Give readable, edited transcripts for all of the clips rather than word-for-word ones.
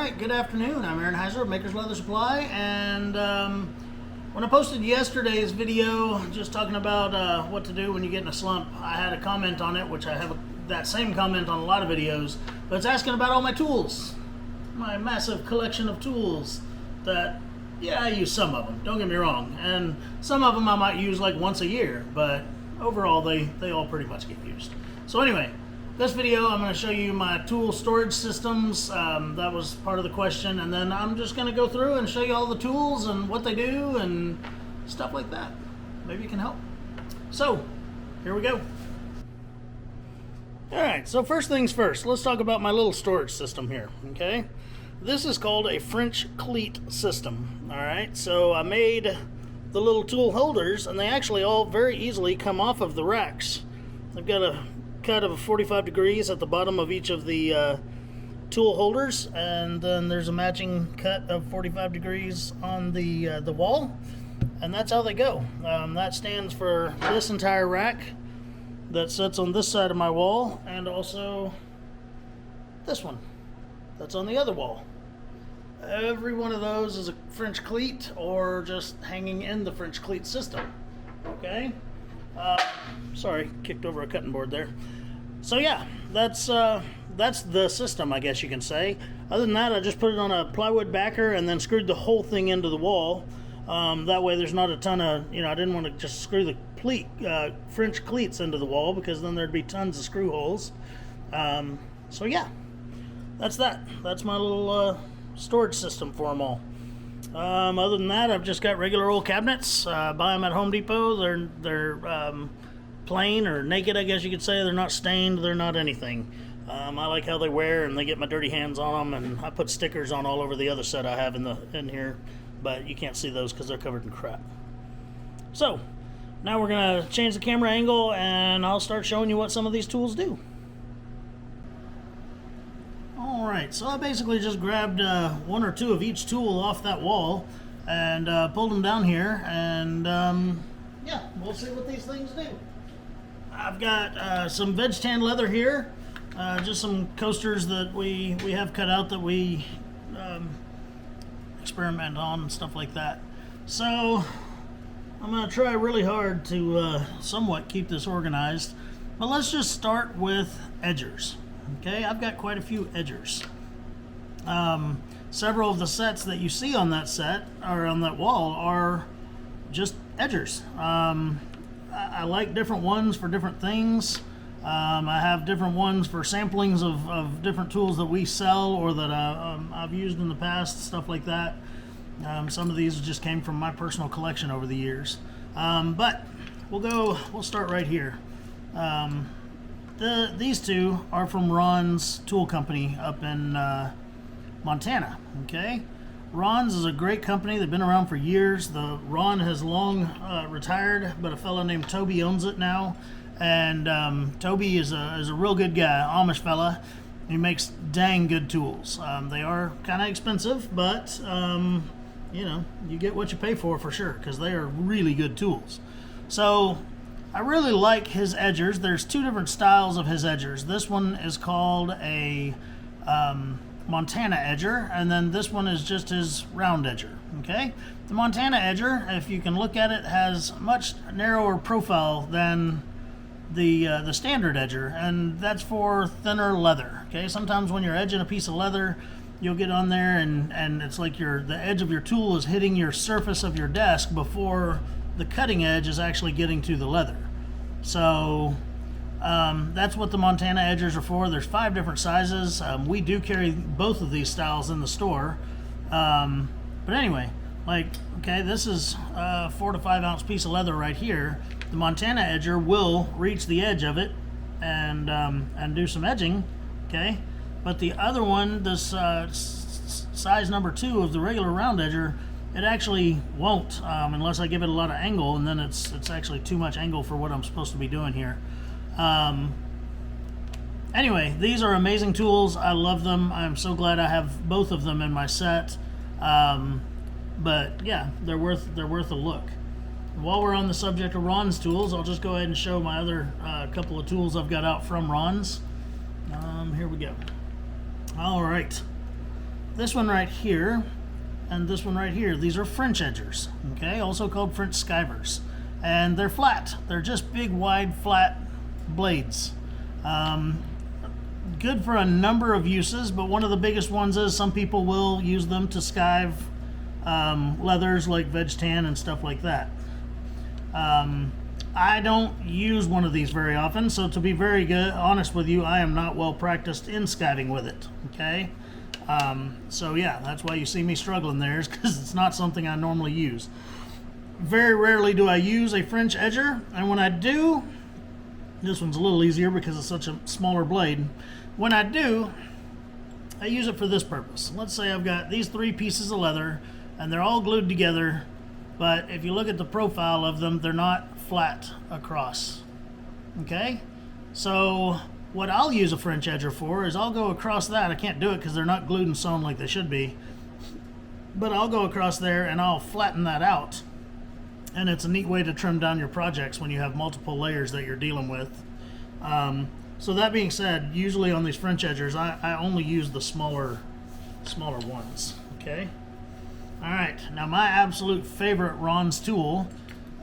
Alright, good afternoon. I'm Aaron Heiser of Maker's Leather Supply, and when I posted yesterday's video just talking about what to do when you get in a slump, I had a comment on it, which I have that same comment on a lot of videos, but it's asking about all my tools. My massive collection of tools that, yeah, I use some of them, don't get me wrong, and some of them I might use like once a year, but overall they all pretty much get used. So anyway, this video I'm going to show you my tool storage systems. That was part of the question, and then I'm just going to go through and show you all the tools and what they do and stuff like that. Maybe it can help. So here we go. Alright, so first things first, let's talk about my little storage system here, okay? This is called a French Cleat system, alright? So I made the little tool holders, and they actually all very easily come off of the racks. I've got a cut of 45 degrees at the bottom of each of the tool holders, and then there's a matching cut of 45 degrees on the wall, and that's how they go. That stands for this entire rack that sits on this side of my wall, and also this one that's on the other wall. Every one of those is a French Cleat or just hanging in the French Cleat system. Okay? Sorry, kicked over a cutting board there. So yeah, that's the system, I guess you can say. Other than that, I just put it on a plywood backer and then screwed the whole thing into the wall. That way there's not a ton of, I didn't want to just screw the French cleats into the wall, because then there'd be tons of screw holes. So yeah, that's that. That's my little storage system for them all. Other than that, I've just got regular old cabinets. Buy them at Home Depot. They're plain or naked, I guess you could say. They're not stained. They're not anything. I like how they wear, and they get my dirty hands on them. And I put stickers on all over the other set I have in here, but you can't see those because they're covered in crap. So now we're gonna change the camera angle, and I'll start showing you what some of these tools do. Alright, so I basically just grabbed one or two of each tool off that wall and pulled them down here, and yeah, we'll see what these things do. I've got some veg tan leather here, just some coasters that we have cut out that we experiment on and stuff like that. So I'm going to try really hard to somewhat keep this organized, but let's just start with edgers. Okay, I've got quite a few edgers. Several of the sets that you see on that set, or on that wall, are just edgers. I like different ones for different things. I have different ones for samplings of different tools that we sell or that I've used in the past, stuff like that. Some of these just came from my personal collection over the years. But we'll start right here. These two are from Ron's Tool Company up in Montana. Okay, Ron's is a great company. They've been around for years. Ron has long retired, but a fellow named Toby owns it now. And Toby is a real good guy, Amish fella. He makes dang good tools. They are kind of expensive, but you get what you pay for sure, because they are really good tools. So I really like his edgers. There's two different styles of his edgers. This one is called a Montana edger, and then this one is just his round edger. Okay, the Montana edger, if you can look at it, has much narrower profile than the standard edger, and that's for thinner leather. Okay, sometimes when you're edging a piece of leather, you'll get on there and it's like the edge of your tool is hitting your surface of your desk before the cutting edge is actually getting to the leather. So that's what the Montana edgers are for. There's 5 different sizes. We do carry both of these styles in the store. But anyway, okay, this is a 4 to 5 ounce piece of leather right here. The Montana edger will reach the edge of it and do some edging, okay? But the other one, this size number 2 of the regular round edger, it actually won't unless I give it a lot of angle, and then it's actually too much angle for what I'm supposed to be doing here. Anyway, these are amazing tools. I love them. I'm so glad I have both of them in my set. But yeah, they're worth a look. While we're on the subject of Ron's tools, I'll just go ahead and show my other couple of tools I've got out from Ron's. Here we go. All right. this one right here and this one right here, these are French edgers, okay, also called French skivers, and they're flat. They're just big, wide, flat blades. Good for a number of uses, but one of the biggest ones is some people will use them to skive leathers like veg tan and stuff like that. I don't use one of these very often, so to be very honest with you, I am not well practiced in skiving with it, okay? So yeah, that's why you see me struggling there, is because it's not something I normally use. Very rarely do I use a French edger, and when I do, this one's a little easier because it's such a smaller blade. When I do, I use it for this purpose. Let's say I've got these 3 pieces of leather and they're all glued together, but if you look at the profile of them, they're not flat across. Okay? So what I'll use a French edger for is I'll go across that. I can't do it because they're not glued and sewn like they should be. But I'll go across there and I'll flatten that out. And it's a neat way to trim down your projects when you have multiple layers that you're dealing with. So that being said, usually on these French edgers, I only use the smaller ones, okay? All right, now my absolute favorite Ron's tool,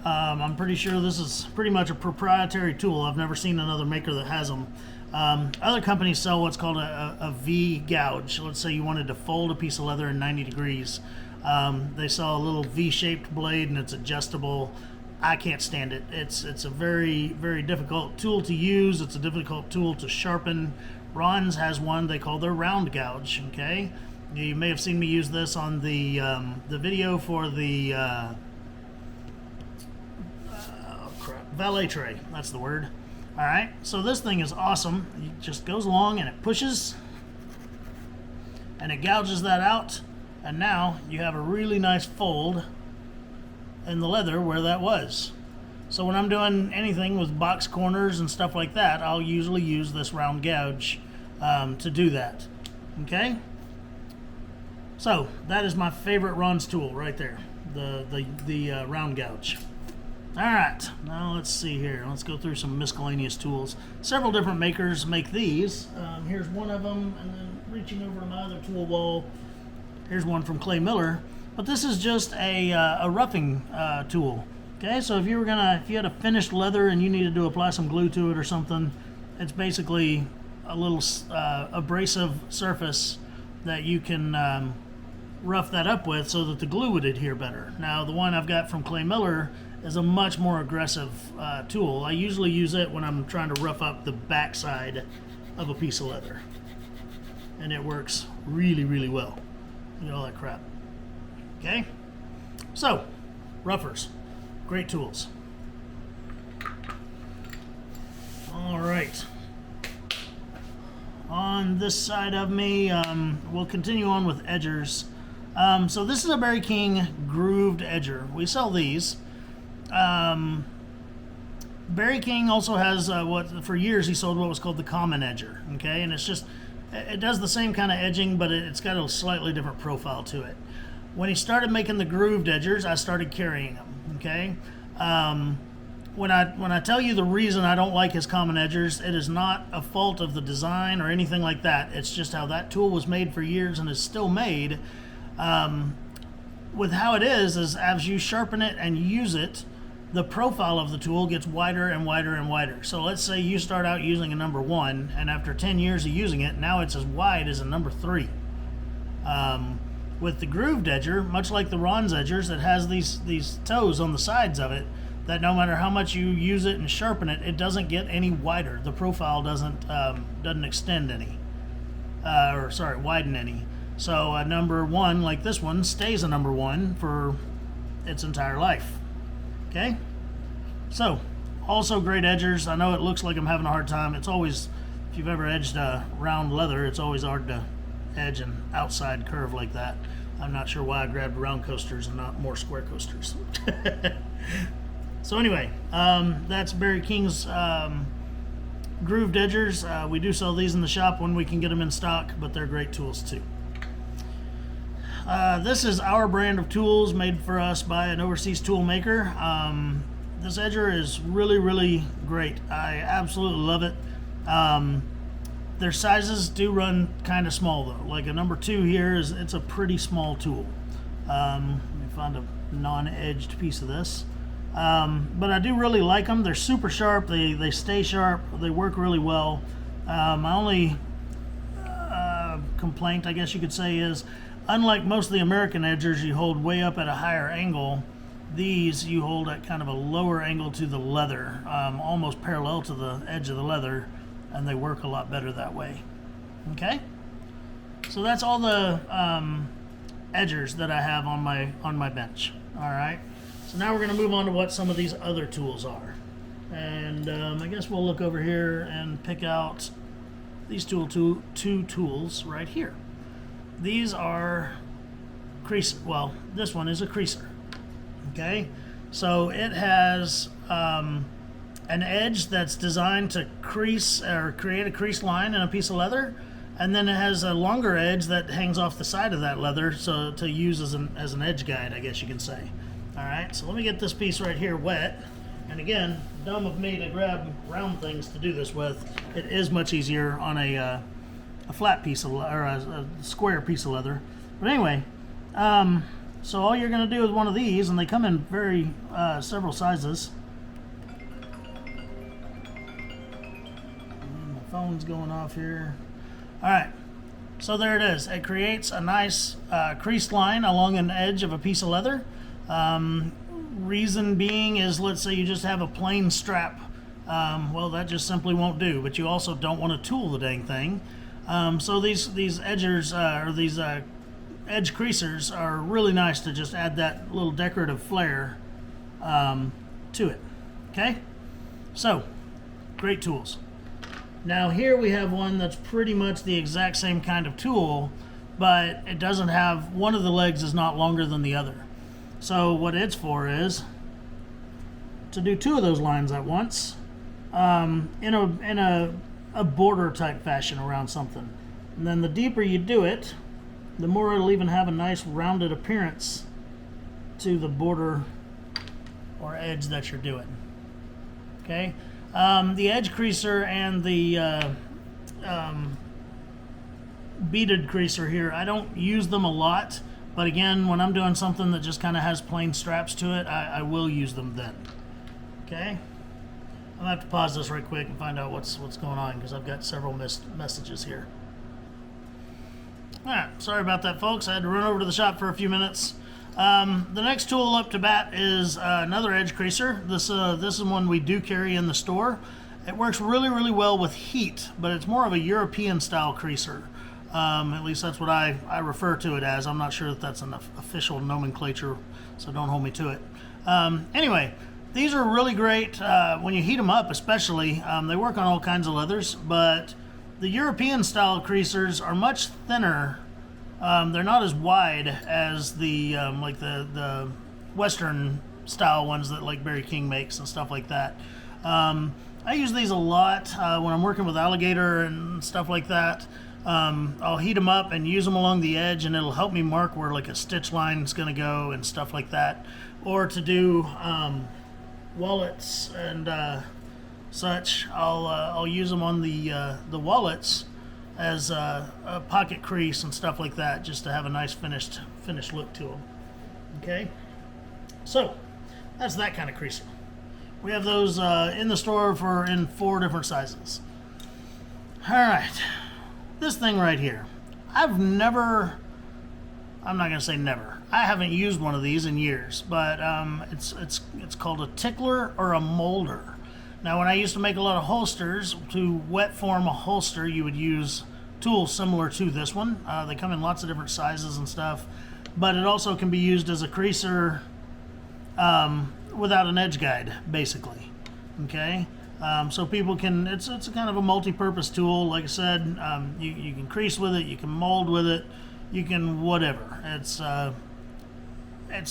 I'm pretty sure this is pretty much a proprietary tool. I've never seen another maker that has them. Other companies sell what's called a V gouge. Let's say you wanted to fold a piece of leather in 90 degrees. They sell a little V-shaped blade and it's adjustable. I can't stand it. It's a very, very difficult tool to use. It's a difficult tool to sharpen. Ron's has one they call their round gouge, okay? You may have seen me use this on the video for the valet tray. That's the word. All right, so this thing is awesome. It just goes along and it pushes and it gouges that out, and now you have a really nice fold in the leather where that was. So when I'm doing anything with box corners and stuff like that, I'll usually use this round gouge to do that. Okay? So that is my favorite Ron's tool right there, the round gouge. All right, now let's see here. Let's go through some miscellaneous tools. Several different makers make these. Here's one of them, and then reaching over to my other tool wall, here's one from Clay Miller. But this is just a roughing tool. Okay, so if you had a finished leather and you needed to apply some glue to it or something, it's basically a little abrasive surface that you can rough that up with so that the glue would adhere better. Now the one I've got from Clay Miller is a much more aggressive tool. I usually use it when I'm trying to rough up the backside of a piece of leather, and it works really, really well. Look at all that crap. Okay, so roughers, great tools. All right, on this side of me, we'll continue on with edgers. So this is a Barry King grooved edger. We sell these. Barry King also has for years he sold what was called the common edger. Okay, and it does the same kind of edging, but it's got a slightly different profile to it. When he started making the grooved edgers, I started carrying them, okay? When I tell you the reason I don't like his common edgers, it is not a fault of the design or anything like that. It's just how that tool was made for years and is still made. With how it is as you sharpen it and use it, the profile of the tool gets wider and wider and wider. So let's say you start out using a number 1, and after 10 years of using it, now it's as wide as a number 3. With the grooved edger, much like the Ron's edgers, it has these toes on the sides of it that no matter how much you use it and sharpen it, it doesn't get any wider. The profile doesn't extend any, widen any. So a number 1 like this one stays a number 1 for its entire life. Okay, so also great edgers. I know it looks like I'm having a hard time. It's always, if you've ever edged round leather, it's always hard to edge an outside curve like that. I'm not sure why I grabbed round coasters and not more square coasters. So anyway, that's Barry King's grooved edgers. We do sell these in the shop when we can get them in stock, but they're great tools too. This is our brand of tools made for us by an overseas tool maker. This edger is really, really great. I absolutely love it. Their sizes do run kind of small though. Like a number 2 here it's a pretty small tool. Let me find a non-edged piece of this. But I do really like them. They're super sharp. They stay sharp. They work really well. My only complaint, I guess you could say, is unlike most of the American edgers you hold way up at a higher angle, these you hold at kind of a lower angle to the leather, almost parallel to the edge of the leather, and they work a lot better that way. Okay, so that's all the edgers that I have on my bench. All right, so now we're going to move on to what some of these other tools are, and I guess we'll look over here and pick out these two tools right here. These are creaser. Well, this one is a creaser. Okay, so it has an edge that's designed to crease or create a crease line in a piece of leather, and then it has a longer edge that hangs off the side of that leather, so to use as an edge guide, I guess you can say. All right, so let me get this piece right here wet. And again, dumb of me to grab round things to do this with. It is much easier on a flat piece of or a square piece of leather. But anyway. So all you're going to do is one of these, and they come in several sizes. And my phone's going off here. All right, so there it is. It creates a nice creased line along an edge of a piece of leather. Reason being is, let's say you just have a plain strap. Well, that just simply won't do, but you also don't want to tool the dang thing. So these edgers, or these edge creasers are really nice to just add that little decorative flair to it. Okay, so great tools. Now here we have one that's pretty much the exact same kind of tool, but it doesn't have, one of the legs is not longer than the other. So what it's for is to do 2 of those lines at once, in a border type fashion around something. And then the deeper you do it, the more it'll even have a nice rounded appearance to the border or edge that you're doing. Okay, the edge creaser and the beaded creaser here, I don't use them a lot, but again, when I'm doing something that just kind of has plain straps to it, I will use them then. Okay, I'm gonna have to pause this right quick and find out what's going on, because I've got several missed messages here. Alright, sorry about that, folks. I had to run over to the shop for a few minutes. The next tool up to bat is another edge creaser. This is one we do carry in the store. It works really, really well with heat, but it's more of a European style creaser. At least that's what I refer to it as. I'm not sure that that's an official nomenclature, so don't hold me to it. Anyway, these are really great when you heat them up, especially. They work on all kinds of leathers, but the European style creasers are much thinner. They're not as wide as the like the Western style ones that like Barry King makes and stuff like that. I use these a lot when I'm working with alligator and stuff like that. I'll heat them up and use them along the edge, and it'll help me mark where like a stitch line is going to go and stuff like that. Or to do wallets and such, I'll use them on the wallets as a pocket crease and stuff like that, just to have a nice finished look to them. Okay, so that's that kind of creaser. We have those in the store in 4 different sizes. All right, this thing right here, I'm not gonna say never. I haven't used one of these in years, but it's called a tickler or a molder. Now, when I used to make a lot of holsters, to wet form a holster, you would use tools similar to this one. They come in lots of different sizes and stuff, but it also can be used as a creaser without an edge guide, basically. Okay, so people can. It's a kind of a multi-purpose tool. Like I said, you can crease with it, you can mold with it, you can whatever. It's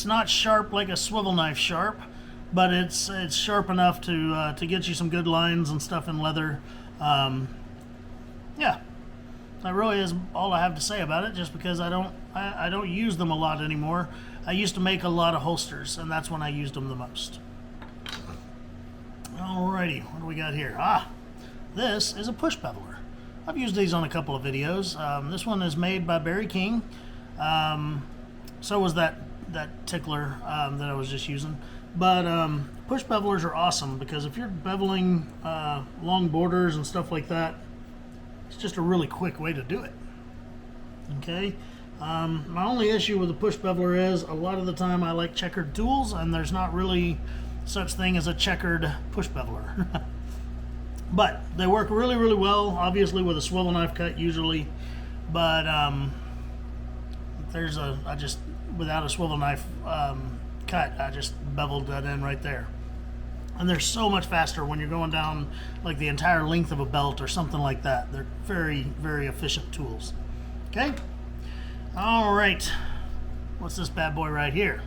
not sharp like a swivel knife sharp, but it's sharp enough to get you some good lines and stuff in leather. Yeah, that really is all I have to say about it. Just because I don't use them a lot anymore. I used to make a lot of holsters, and that's when I used them the most. Alrighty, what do we got here? This is a push beveler. I've used these on a couple of videos. This one is made by Barry King. So was that tickler that I was just using. But push bevelers are awesome because if you're beveling long borders and stuff like that, it's just a really quick way to do it. Okay. My only issue with the push beveler is a lot of the time I like checkered tools, and there's not really such thing as a checkered push beveler. But they work really, really well, obviously with a swivel knife cut usually. But without a swivel knife cut, I just beveled that in right there. And they're so much faster when you're going down like the entire length of a belt or something like that. They're very, very efficient tools. Okay? All right. What's this bad boy right here?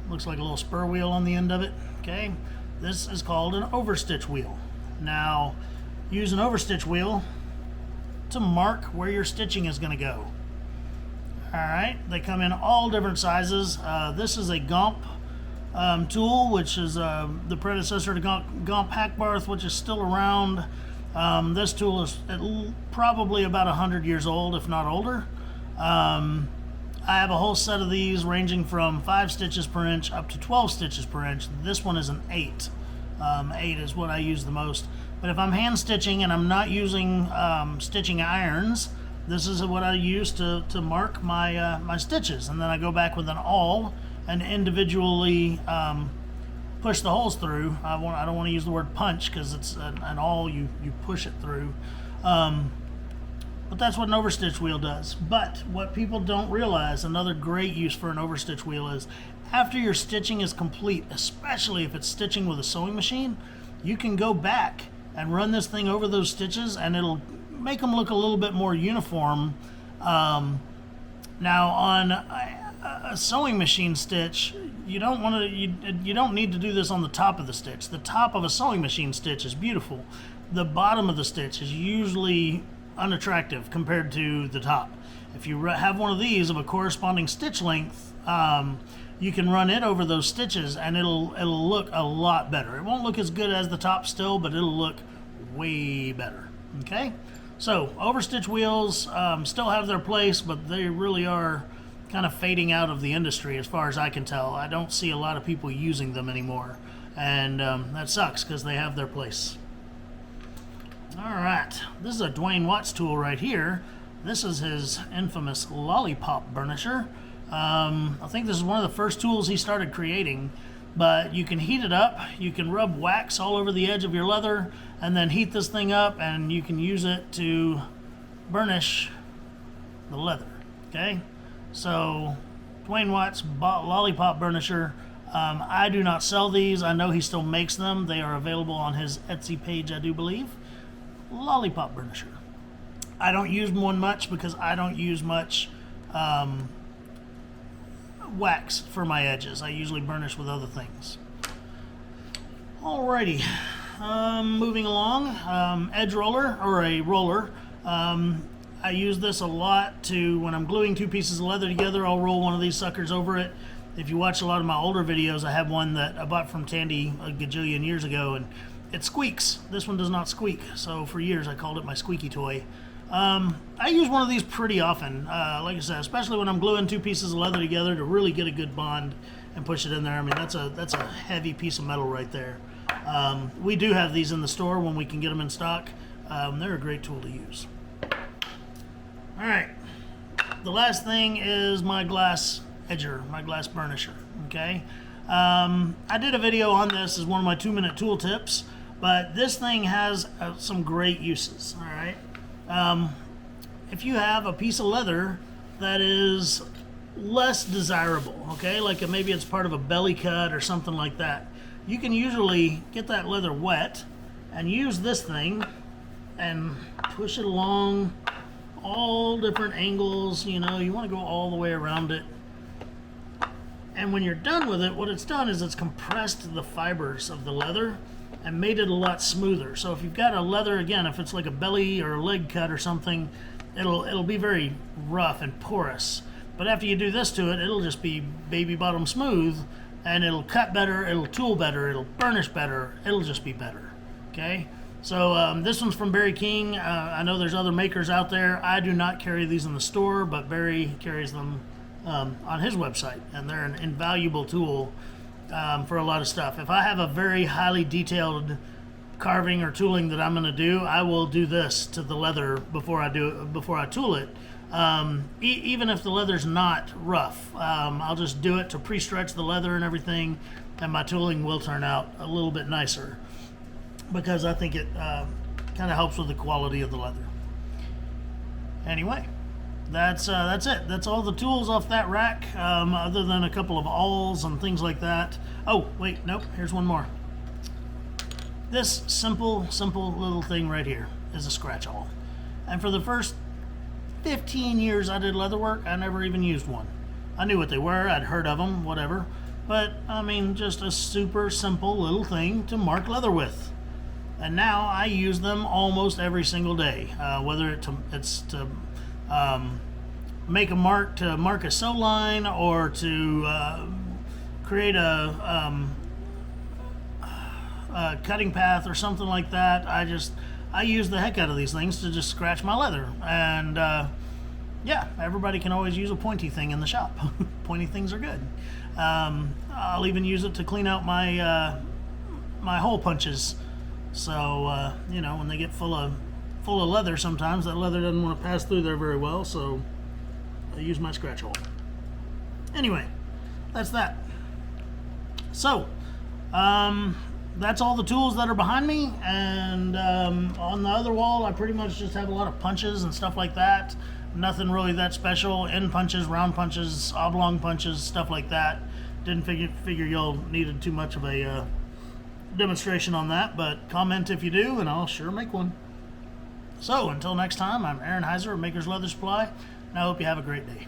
Looks like a little spur wheel on the end of it. Okay? This is called an overstitch wheel. Now, use an overstitch wheel to mark where your stitching is going to go. Alright, they come in all different sizes. This is a Gomp tool, which is the predecessor to Gomp Hackbarth, which is still around. This tool is probably about 100 years old, if not older. I have a whole set of these ranging from 5 stitches per inch up to 12 stitches per inch. This one is an 8. 8 is what I use the most. But if I'm hand stitching and I'm not using stitching irons, this is what I use to mark my my stitches, and then I go back with an awl and individually push the holes through. I don't want to use the word punch because it's an awl, you push it through. But that's what an overstitch wheel does. But what people don't realize, another great use for an overstitch wheel is after your stitching is complete, especially if it's stitching with a sewing machine, you can go back and run this thing over those stitches and it'll make them look a little bit more uniform. Now on a sewing machine stitch, you don't need to do this on the top of the stitch. The top of a sewing machine stitch is beautiful. The bottom of the stitch is usually unattractive compared to the top. If you have one of these of a corresponding stitch length, you can run it over those stitches and it'll look a lot better. It won't look as good as the top still, but it'll look way better. Okay, so overstitch wheels still have their place, but they really are kind of fading out of the industry as far as I can tell. I don't see a lot of people using them anymore, and that sucks because they have their place. Alright, this is a Dwayne Watts tool right here. This is his infamous Lollipop Burnisher. I think this is one of the first tools he started creating, but you can heat it up, you can rub wax all over the edge of your leather, and then heat this thing up, and you can use it to burnish the leather. Okay, so Dwayne Watts Lollipop Burnisher. I do not sell these. I know he still makes them. They are available on his Etsy page, I do believe. Lollipop Burnisher. I don't use one much because I don't use much wax for my edges. I usually burnish with other things. Alrighty, moving along. Edge roller, or a roller. I use this a lot to, when I'm gluing 2 pieces of leather together, I'll roll one of these suckers over it. If you watch a lot of my older videos, I have one that I bought from Tandy a gajillion years ago, and it squeaks. This one does not squeak, so for years I called it my squeaky toy. I use one of these pretty often, like I said, especially when I'm gluing 2 pieces of leather together to really get a good bond and push it in there. I mean, that's a heavy piece of metal right there. We do have these in the store when we can get them in stock. They're a great tool to use. Alright, the last thing is my glass edger, my glass burnisher, okay? I did a video on this as one of my 2-minute tool tips, but this thing has some great uses, alright? If you have a piece of leather that is less desirable, okay, like maybe it's part of a belly cut or something like that, you can usually get that leather wet and use this thing and push it along all different angles. You know, you want to go all the way around it, and when you're done with it, what it's done is it's compressed the fibers of the leather and made it a lot smoother. So if you've got a leather, again, if it's like a belly or a leg cut or something, it'll be very rough and porous. But after you do this to it, it'll just be baby bottom smooth, and it'll cut better, it'll tool better, it'll burnish better, it'll just be better. Okay? So this one's from Barry King. I know there's other makers out there. I do not carry these in the store, but Barry carries them on his website, and they're an invaluable tool for a lot of stuff. If I have a very highly detailed carving or tooling that I'm going to do, I will do this to the leather before I tool it. Even if the leather's not rough, I'll just do it to pre-stretch the leather and everything, and my tooling will turn out a little bit nicer because I think it kind of helps with the quality of the leather. Anyway, that's it. That's all the tools off that rack, other than a couple of awls and things like that. Oh, wait, nope, here's one more. This simple little thing right here is a scratch awl. And for the first 15 years I did leather work, I never even used one. I knew what they were, I'd heard of them, whatever. But, I mean, just a super simple little thing to mark leather with. And now I use them almost every single day, whether it's to make a mark, to mark a sew line, or to create a cutting path or something like that. I use the heck out of these things to just scratch my leather. And yeah, everybody can always use a pointy thing in the shop. Pointy things are good. I'll even use it to clean out my my hole punches. So you know, when they get full of leather, sometimes that leather doesn't want to pass through there very well, so I use my scratch hole. Anyway, that's that. So that's all the tools that are behind me, and on the other wall I pretty much just have a lot of punches and stuff like that. Nothing really that special. End punches, round punches, oblong punches, stuff like that. Didn't figure y'all needed too much of a demonstration on that, but comment if you do and I'll sure make one. So until next time, I'm Aaron Heiser of Maker's Leather Supply, and I hope you have a great day.